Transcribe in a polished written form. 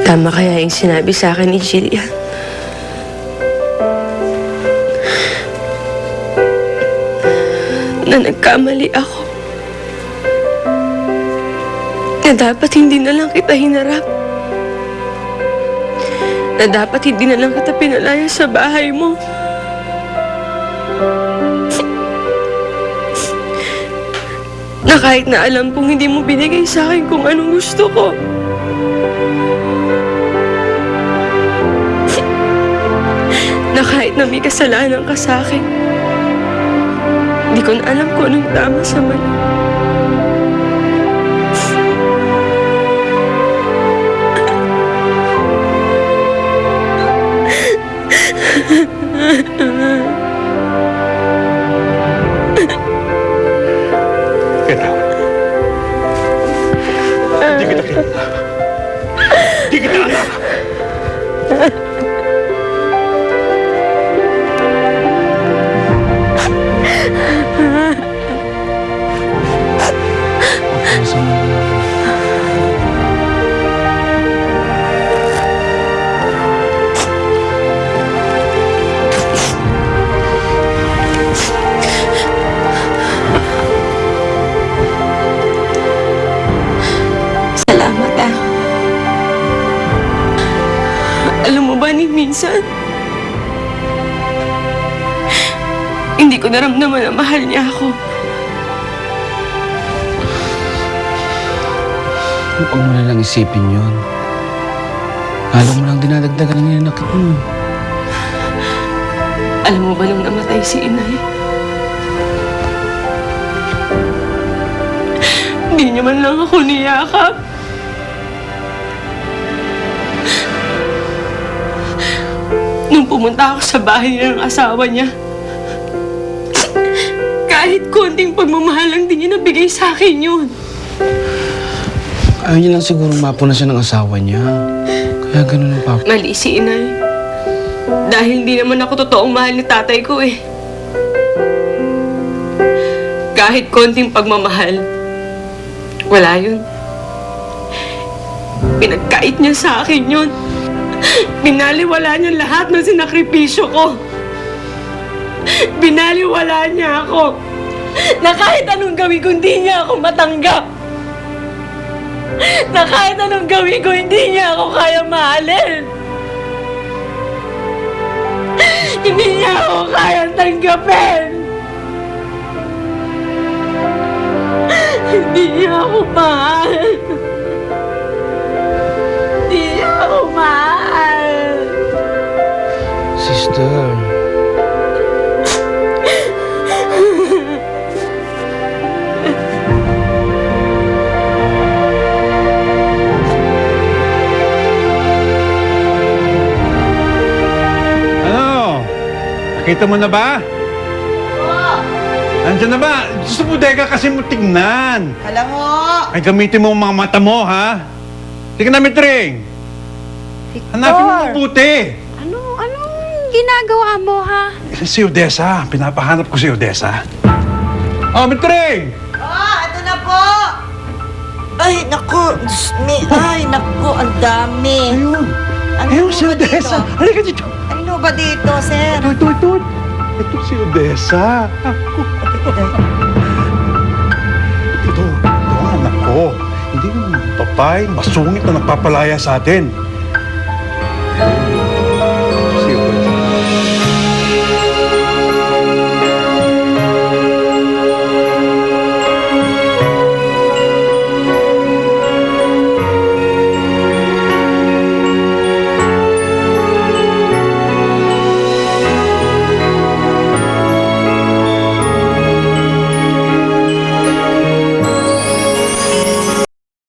Tama kaya yung sinabi sa akin ni Jillian. Na nagkamali ako. Na dapat hindi na lang kita hinarap. Na dapat hindi na lang kita pinalaya sa bahay mo. Na kahit na alam kong hindi mo binigay sa akin kung anong gusto ko. Na kahit na may kasalanan ka sa akin, hindi ko na alam kung anong tama sa mali. Kaya hindi kita kilala. Hindi kita alam. Salamat ah. Alam mo ba ni minsan, hindi ko naramdaman na mahal niya ako. Huwag mo na lang isipin yun. Lalo mo lang dinadagdagan ng ninanakit mo. Alam mo ba nung namatay si inay? Hindi niya man lang ako niyakap. Nung pumunta ako sa bahay niya ng asawa niya, kahit konting pagmamahal lang din niya nabigay sa akin yun. Ayaw niya lang siguro mapuna siya ng asawa niya. Kaya ganun ang papa. Mali si inay. Dahil hindi naman ako totoong mahal ni tatay ko eh. Kahit konting pagmamahal, wala yun. Pinagkait niya sa akin yun. Binaliwala niya lahat ng sinakripisyo ko. Binaliwala niya ako. Na kahit anong gawin ko, hindi niya ako matanggap. Na kahit anong gawin ko, hindi niya ako kaya mahalin. Hindi niya ako kaya tanggapin. Hindi niya ako mahal. Hindi niya ako mahal. Sister. Ano? Nakita mo na ba? Nandiyan na ba? Sa bodega kasi mo tignan. Alam mo! Ay, gamitin mo ang mga mata mo, ha? Tingnan namin, Tring. Hanapin mo mabuti. Anong ginagawa mo, ha? Si Odessa. Pinapahanap ko si Odessa. Oh, Mitring! Ito na po! Ay, naku! Ay, naku, ang dami! Ayun. Ano Ayun, ba si Odessa. dito? Halika dito. Ano ba dito, sir? Ito. Ito si Odessa. Ito ang anak ko. Hindi yung papay, masungit na nagpapalaya sa atin.